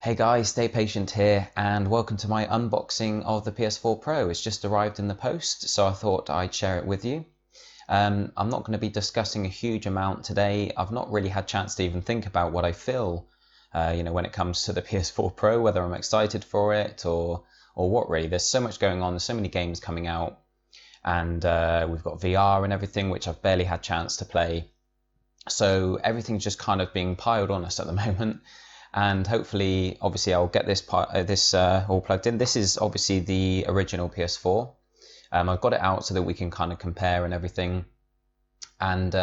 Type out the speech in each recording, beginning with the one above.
Hey guys, Stay Patient here, and welcome to my unboxing of the PS4 Pro. It's just arrived in the post, so I thought I'd share it with you. I'm not going to be discussing a huge amount today. I've not really had a chance to even think about what I feel, when it comes to the PS4 Pro, whether I'm excited for it or what really. There's so much going on, there's so many games coming out, and we've got VR and everything, which I've barely had a chance to play. So everything's just kind of being piled on us at the moment. And hopefully, obviously, I'll get this all plugged in. This is obviously the original PS4. I've got it out so that we can kind of compare and everything. And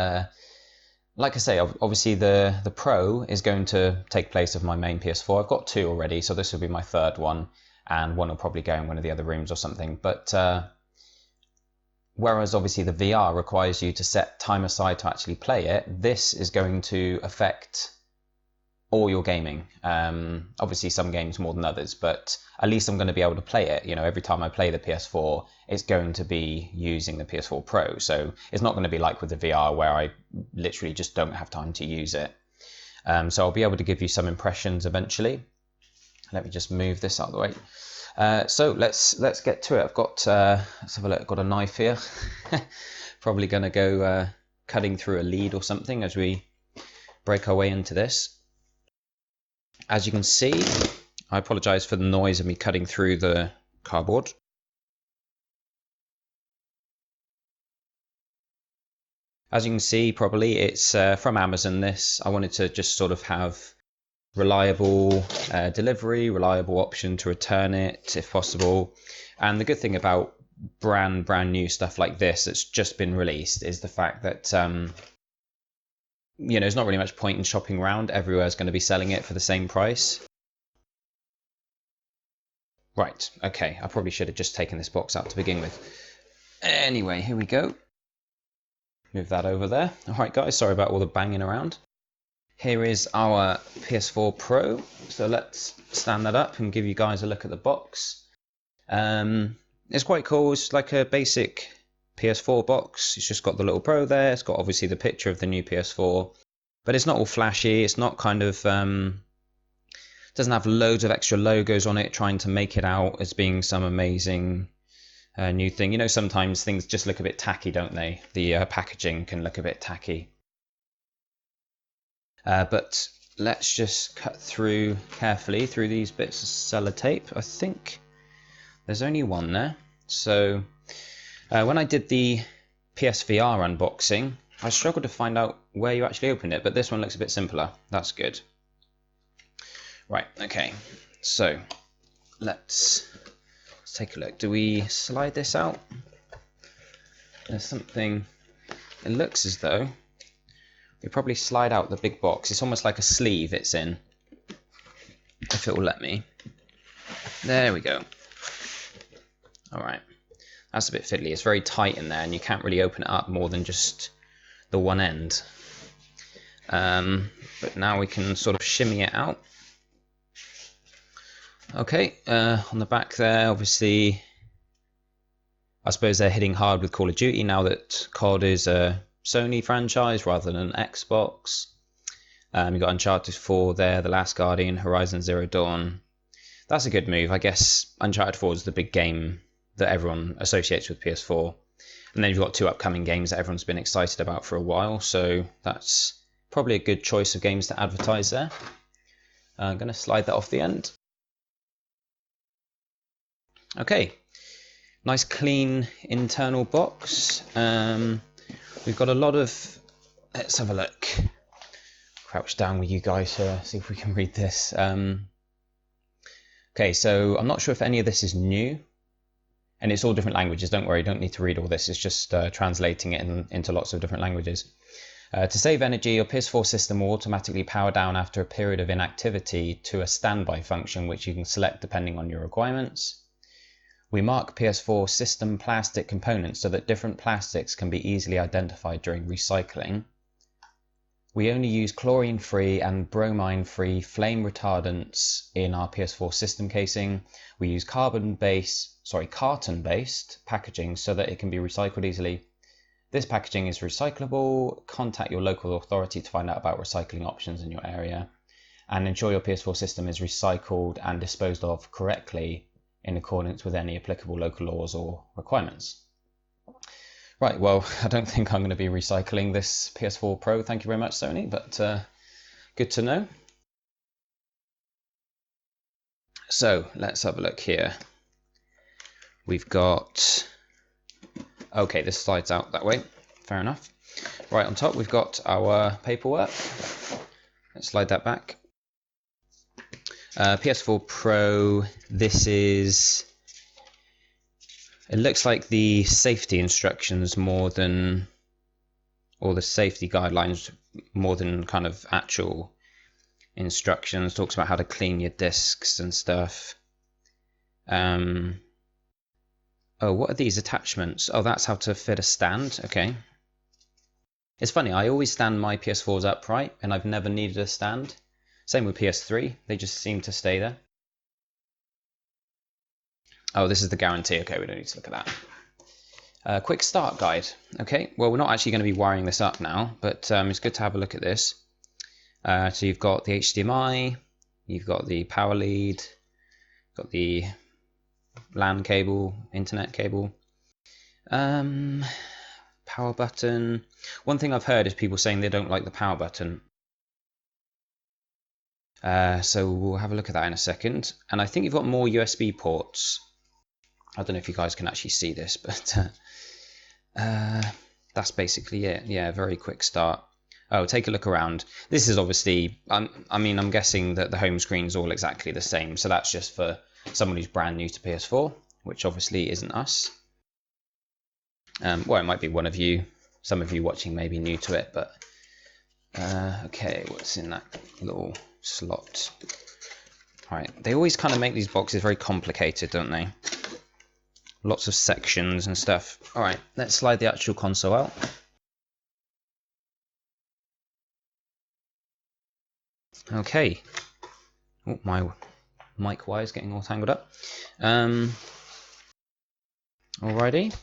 like I say, obviously the Pro is going to take place of my main PS4. I've got two already, so this will be my third one, and one will probably go in one of the other rooms or something. But whereas obviously the VR requires you to set time aside to actually play it, this is going to affect all your gaming. Obviously some games more than others, but at least I'm going to be able to play it. Every time I play the PS4, it's going to be using the PS4 Pro. So it's not going to be like with the VR where I literally just don't have time to use it. So I'll be able to give you some impressions eventually. Let me just move this out of the way. So let's get to it. I've got let's have a look. I've got a knife here. Probably going to go cutting through a lead or something as we break our way into this. As you can see, I apologize for the noise of me cutting through the cardboard. As you can see, probably it's from Amazon. This I wanted to just sort of have reliable delivery, reliable option to return it if possible. And the good thing about brand new stuff like this that's just been released is the fact that there's not really much point in shopping around. Everywhere's going to be selling it for the same price. Right, okay, I probably should have just taken this box out to begin with. Anyway, here we go. Move that over there. Alright guys, sorry about all the banging around. Here is our PS4 Pro. So let's stand that up and give you guys a look at the box. It's quite cool. It's like a basic PS4 box. It's just got the little Pro there. It's got obviously the picture of the new PS4. But it's not all flashy. It's not kind of... doesn't have loads of extra logos on it trying to make it out as being some amazing new thing. Sometimes things just look a bit tacky, don't they? The packaging can look a bit tacky. But let's just cut through carefully through these bits of sellotape. I think there's only one there. So when I did the PSVR unboxing, I struggled to find out where you actually opened it, but this one looks a bit simpler. That's good. Right, okay, so let's take a look. Do we slide this out? There's something, it looks as though we probably slide out the big box. It's almost like a sleeve it's in, if it will let me. There we go. All right, that's a bit fiddly. It's very tight in there and you can't really open it up more than just the one end. But now we can sort of shimmy it out. Okay, on the back there, obviously, I suppose they're hitting hard with Call of Duty now that COD is a Sony franchise rather than an Xbox. You've got Uncharted 4 there, The Last Guardian, Horizon Zero Dawn. That's a good move. I guess Uncharted 4 is the big game that everyone associates with PS4. And then you've got two upcoming games that everyone's been excited about for a while, so that's probably a good choice of games to advertise there. I'm going to slide that off the end. Okay, nice clean internal box. We've got a lot of, let's have a look. Crouch down with you guys here, see if we can read this. Okay, so I'm not sure if any of this is new, and it's all different languages. Don't worry, you don't need to read all this. It's just translating it into lots of different languages. To save energy, your PS4 system will automatically power down after a period of inactivity to a standby function, which you can select depending on your requirements. We mark PS4 system plastic components so that different plastics can be easily identified during recycling. We only use chlorine-free and bromine-free flame retardants in our PS4 system casing. We use carton-based packaging so that it can be recycled easily. This packaging is recyclable. Contact your local authority to find out about recycling options in your area. and ensure your PS4 system is recycled and disposed of correctly in accordance with any applicable local laws or requirements. Right, well, I don't think I'm going to be recycling this PS4 Pro, thank you very much, Sony, but good to know. So let's have a look here. We've got, okay, this slides out that way, fair enough. Right, on top we've got our paperwork. Let's slide that back. PS4 Pro, this is, it looks like the safety instructions more than, or the safety guidelines more than kind of actual instructions. Talks about how to clean your discs and stuff. Oh, what are these attachments? Oh, that's how to fit a stand. Okay. It's funny, I always stand my PS4s upright and I've never needed a stand. Same with PS3, they just seem to stay there. Oh, this is the guarantee. Okay, we don't need to look at that. Quick start guide. Okay, well, we're not actually going to be wiring this up now, but it's good to have a look at this. So you've got the HDMI, you've got the power lead, got the LAN cable, internet cable, power button. One thing I've heard is people saying they don't like the power button. So we'll have a look at that in a second. And I think you've got more USB ports. I don't know if you guys can actually see this, but that's basically it. Yeah, very quick start. Oh, take a look around. This is obviously, I mean, I'm guessing that the home screen's all exactly the same. So that's just for someone who's brand new to PS4, which obviously isn't us. Well, it might be one of you, some of you watching may be new to it, but okay, what's in that little slot? Right, they always kind of make these boxes very complicated, don't they? Lots of sections and stuff. All right, let's slide the actual console out. Okay. Oh, my mic wire is getting all tangled up. Alrighty.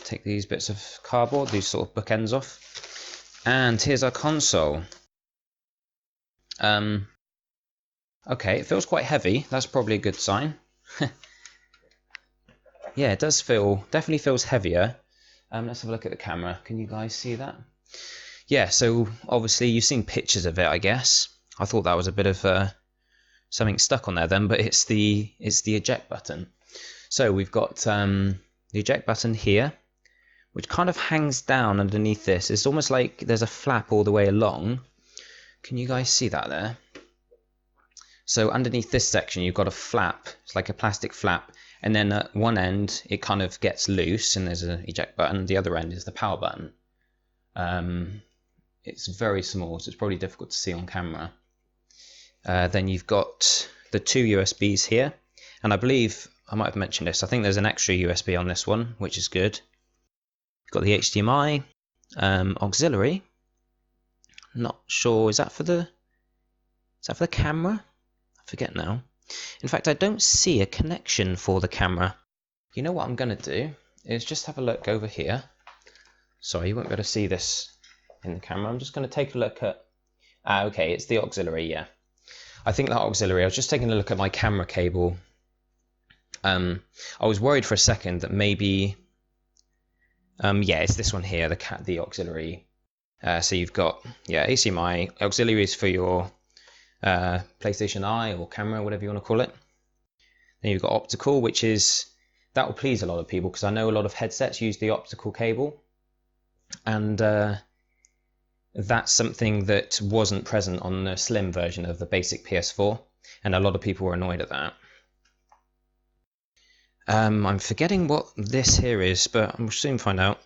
Take these bits of cardboard, these sort of bookends off. And here's our console. Okay, it feels quite heavy. That's probably a good sign. Yeah, it does feel, definitely feels heavier. Let's have a look at the camera. Can you guys see that? Yeah, so obviously you've seen pictures of it, I guess. I thought that was a bit of something stuck on there then, but it's the eject button. So we've got the eject button here, which kind of hangs down underneath this. It's almost like there's a flap all the way along. Can you guys see that there? So underneath this section, you've got a flap. It's like a plastic flap. And then at one end, it kind of gets loose and there's an eject button. The other end is the power button. It's very small, so it's probably difficult to see on camera. Then you've got the two USBs here. And I believe, I might have mentioned this, I think there's an extra USB on this one, which is good. You've got the HDMI, auxiliary. Not sure, is that for the camera? I forget now. In fact, I don't see a connection for the camera. You know what I'm going to do is just have a look over here. Sorry, you won't be able to see this in the camera. I'm just going to take a look at... okay, it's the auxiliary, yeah. I think that auxiliary, I was just taking a look at my camera cable. I was worried for a second that maybe... yeah, it's this one here, the auxiliary. So you've got, yeah, HDMI, auxiliaries for your PlayStation Eye or camera, whatever you want to call it. Then you've got optical, which is, that will please a lot of people because I know a lot of headsets use the optical cable. And that's something that wasn't present on the slim version of the basic PS4. And a lot of people were annoyed at that. I'm forgetting what this here is, but I'll soon find out.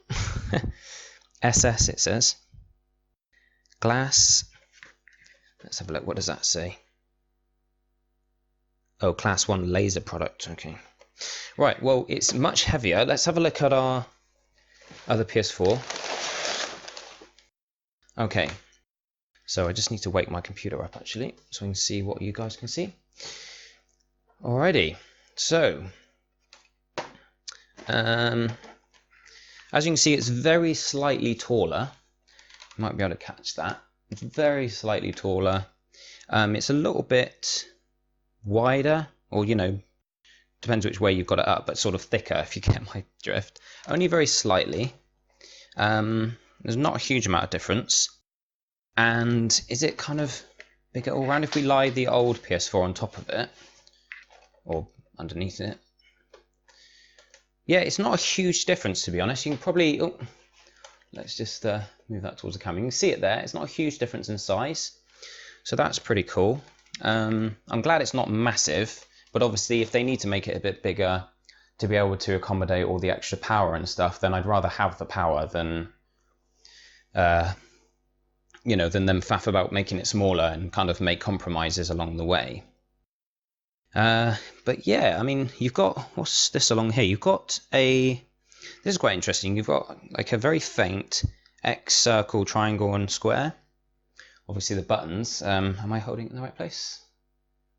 SS it says. Glass. Let's have a look. What does that say? Oh, class 1 laser product. Okay. Right, well, it's much heavier. Let's have a look at our other PS4. Okay. So I just need to wake my computer up, actually, so I can see what you guys can see. Alrighty. So, as you can see, it's very slightly taller. You might be able to catch that. very slightly taller. It's a little bit wider, or depends which way you've got it up, but sort of thicker, if you get my drift. Only very slightly. There's not a huge amount of difference. And is it kind of bigger all around? If we lie the old PS4 on top of it, or underneath it, yeah, it's not a huge difference, to be honest. You can probably, let's just move that towards the camera. You can see it there. It's not a huge difference in size, so that's pretty cool. I'm glad it's not massive, but obviously if they need to make it a bit bigger to be able to accommodate all the extra power and stuff, then I'd rather have the power than than them faff about making it smaller and kind of make compromises along the way. But yeah, I mean, you've got, what's this along here? You've got this is quite interesting. You've got like a very faint X, circle, triangle, and square. Obviously the buttons. Am I holding it in the right place?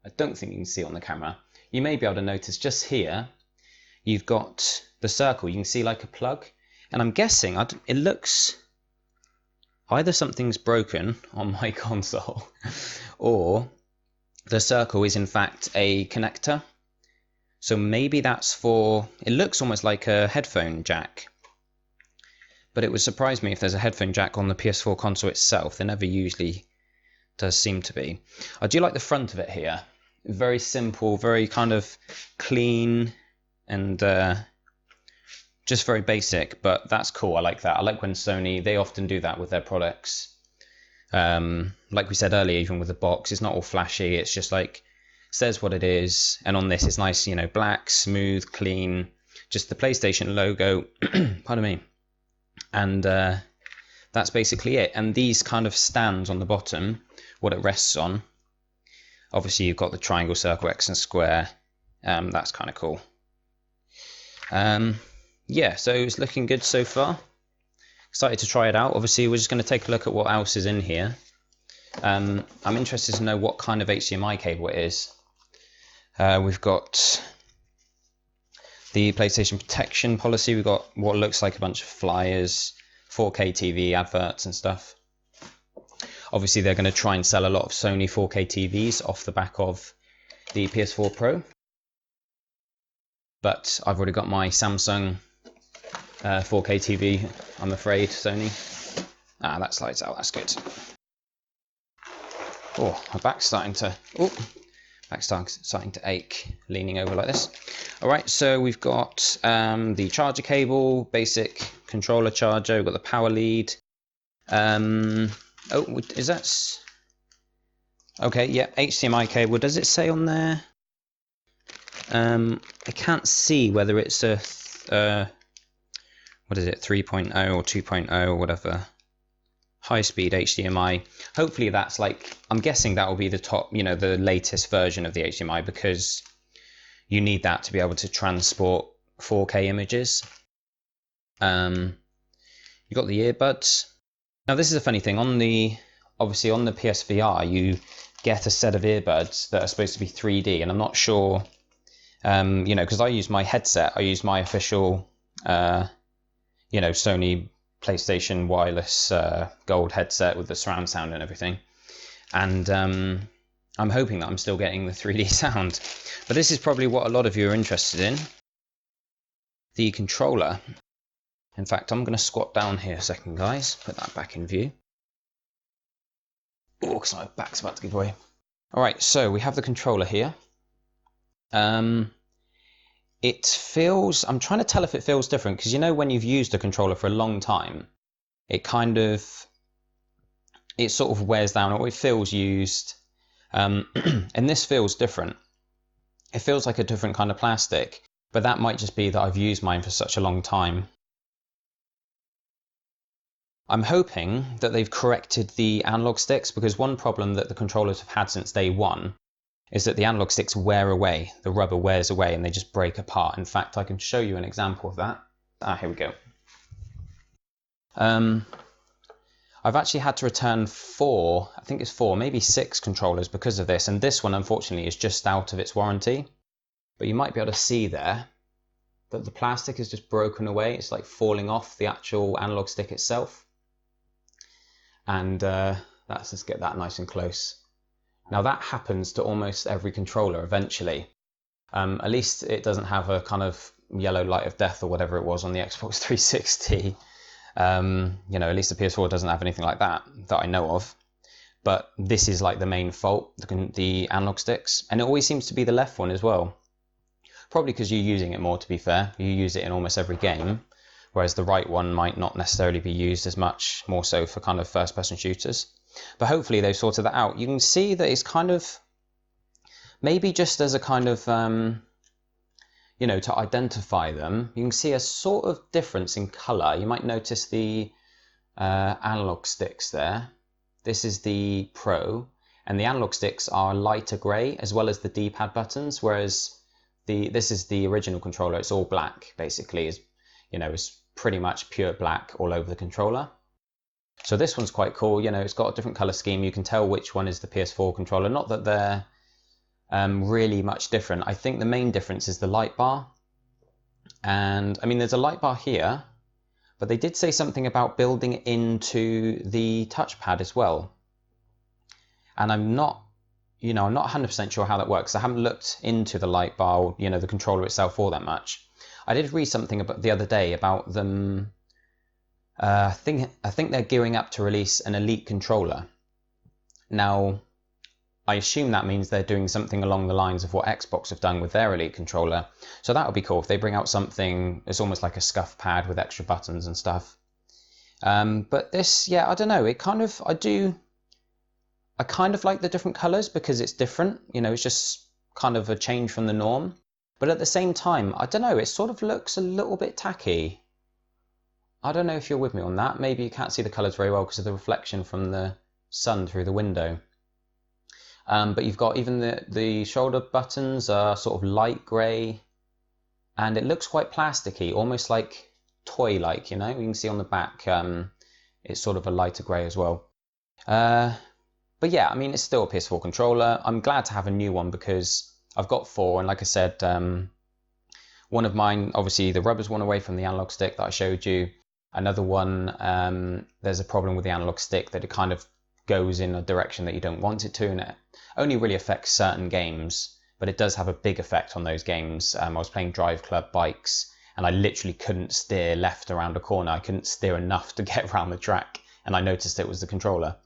I don't think you can see it on the camera. You may be able to notice just here, you've got the circle. You can see like a plug. And I'm guessing, it looks, either something's broken on my console, or the circle is in fact a connector. So maybe that's for, it looks almost like a headphone jack. But it would surprise me if there's a headphone jack on the PS4 console itself. There never usually does seem to be. I do like the front of it here. Very simple, very kind of clean, and just very basic, but that's cool. I like that. I like when Sony, they often do that with their products. Like we said earlier, even with the box, it's not all flashy. It's just like, says what it is. And on this, it's nice, black, smooth, clean, just the PlayStation logo. Pardon me. And that's basically it. And these kind of stands on the bottom, what it rests on. Obviously, you've got the triangle, circle, X, and square. That's kind of cool. Yeah, so it's looking good so far. Excited to try it out. Obviously, we're just going to take a look at what else is in here. I'm interested to know what kind of HDMI cable it is. We've got the PlayStation protection policy. We've got what looks like a bunch of flyers, 4K TV adverts and stuff. Obviously, they're going to try and sell a lot of Sony 4K TVs off the back of the PS4 Pro. But I've already got my Samsung 4K TV, I'm afraid, Sony. That slides out, that's good. Oh, my back's starting to ache, leaning over like this. All right, so we've got the charger cable, basic controller charger. We've got the power lead. Is that? Okay, yeah, HDMI cable. Does it say on there? I can't see whether it's a what is it, 3.0 or 2.0 or whatever, high-speed HDMI. Hopefully that's like, I'm guessing that will be the top, the latest version of the HDMI, because you need that to be able to transport 4K images. You got the earbuds. Now this is a funny thing. Obviously on the PSVR, you get a set of earbuds that are supposed to be 3D, and I'm not sure. Because I use my headset, I use my official, Sony PlayStation wireless gold headset with the surround sound and everything. And I'm hoping that I'm still getting the 3D sound. But this is probably what a lot of you are interested in. The controller. In fact, I'm going to squat down here a second, guys. Put that back in view. Oh, because my back's about to give way. All right, so we have the controller here. It feels, I'm trying to tell if it feels different, because when you've used a controller for a long time, it sort of wears down, or it feels used. And this feels different. It feels like a different kind of plastic, but that might just be that I've used mine for such a long time. I'm hoping that they've corrected the analog sticks, because one problem that the controllers have had since day one is that the analog sticks wear away, the rubber wears away, and they just break apart. In fact, I can show you an example of that. Here we go. I've actually had to return 4, I think it's 4, maybe 6 controllers because of this, and this one unfortunately is just out of its warranty. But you might be able to see there that the plastic is just broken away. It's like falling off the actual analog stick itself. And Let's just get that nice and close. Now that happens to almost every controller eventually. At least it doesn't have a kind of yellow light of death or whatever it was on the Xbox 360. You know, at least the PS4 doesn't have anything like that I know of. But this is like the main fault, the analog sticks. And it always seems to be the left one as well. Probably because you're using it more, to be fair. You use it in almost every game, whereas the right one might not necessarily be used as much, more so for kind of first-person shooters. But hopefully they've sorted that out. You can see that it's kind of, maybe just as a kind of, you know, to identify them, you can see a sort of difference in colour. You might notice the analog sticks there. This is the Pro, and the analog sticks are lighter grey, as well as the D-pad buttons, whereas this is the original controller. It's all black, basically. Is, you know, it's pretty much pure black all over the controller. So this one's quite cool. You know, it's got a different color scheme. You can tell which one is the PS4 controller. Not that they're really much different. I think the main difference is the light bar. And I mean, there's a light bar here, but they did say something about building it into the touchpad as well. And I'm not, you know, I'm not 100% sure how that works. I haven't looked into the light bar, or, you know, the controller itself all that much. I did read something about the other day about them. I think they're gearing up to release an Elite controller. Now, I assume that means they're doing something along the lines of what Xbox have done with their Elite controller. So that would be cool if they bring out something that's almost like a scuff pad with extra buttons and stuff. But this, yeah, I don't know. It kind of, I kind of like the different colors because it's different. You know, it's just kind of a change from the norm. But at the same time, I don't know, it sort of looks a little bit tacky. I don't know if you're with me on that. Maybe you can't see the colors very well because of the reflection from the sun through the window. But you've got even the shoulder buttons are sort of light grey, and it looks quite plasticky, almost like toy-like, you know? You can see on the back, it's sort of a lighter grey as well. But yeah, I mean, it's still a PS4 controller. I'm glad to have a new one because I've got 4, and like I said, one of mine, obviously the rubber's one away from the analog stick that I showed you. Another one, there's a problem with the analog stick that it kind of goes in a direction that you don't want it to, and it only really affects certain games, but it does have a big effect on those games. I was playing Drive Club bikes, and I literally couldn't steer left around a corner. I couldn't steer enough to get around the track, and I noticed it was the controller.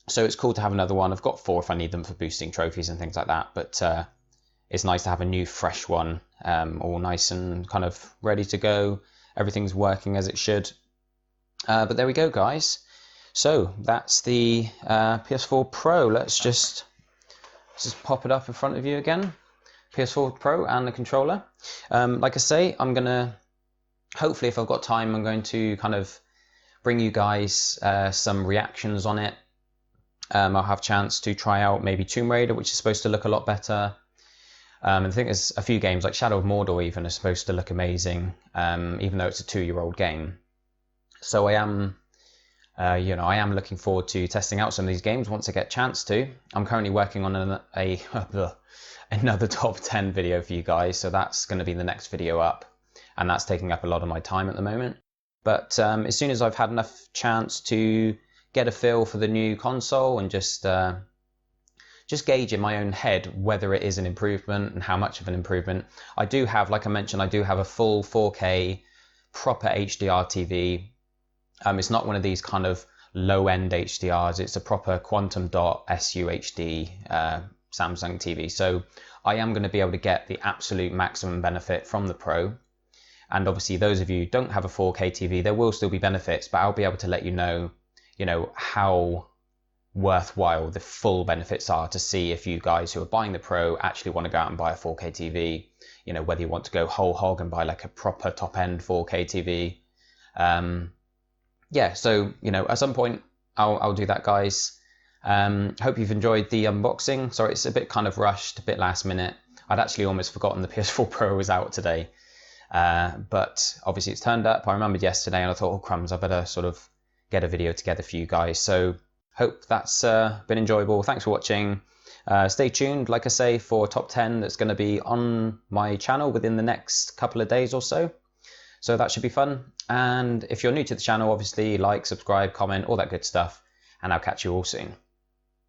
So it's cool to have another one. I've got 4 if I need them for boosting trophies and things like that, but it's nice to have a new fresh one, all nice and kind of ready to go. Everything's working as it should. But there we go, guys. So that's the PS4 Pro. Let's just pop it up in front of you again. PS4 Pro and the controller. Like I say, I'm going to, hopefully if I've got time, I'm going to kind of bring you guys some reactions on it. I'll have a chance to try out maybe Tomb Raider, which is supposed to look a lot better. I think there's a few games like Shadow of Mordor even are supposed to look amazing, even though it's a 2-year-old game. So I am, you know, I am looking forward to testing out some of these games once I get a chance to. I'm currently working on another top 10 video for you guys, so that's going to be the next video up, and that's taking up a lot of my time at the moment. But as soon as I've had enough chance to get a feel for the new console and just gauge in my own head whether it is an improvement and how much of an improvement. I do have, like I mentioned, I do have a full 4K proper HDR TV. It's not one of these kind of low-end HDRs. It's a proper quantum dot SUHD Samsung TV. So I am going to be able to get the absolute maximum benefit from the Pro. And obviously those of you who don't have a 4K TV, there will still be benefits, but I'll be able to let you know, how worthwhile the full benefits are, to see if you guys who are buying the Pro actually want to go out and buy a 4K TV, whether you want to go whole hog and buy like a proper top end 4K TV. Yeah, so, at some point I'll do that, guys. Hope you've enjoyed the unboxing. Sorry, it's a bit kind of rushed, a bit last minute. I'd actually almost forgotten the PS4 Pro was out today. But obviously it's turned up. I remembered yesterday and I thought, oh crumbs, I better sort of get a video together for you guys. So hope that's been enjoyable. Thanks for watching. Stay tuned, like I say, for top 10 that's going to be on my channel within the next couple of days or so. So that should be fun. And if you're new to the channel, obviously like, subscribe, comment, all that good stuff. and I'll catch you all soon.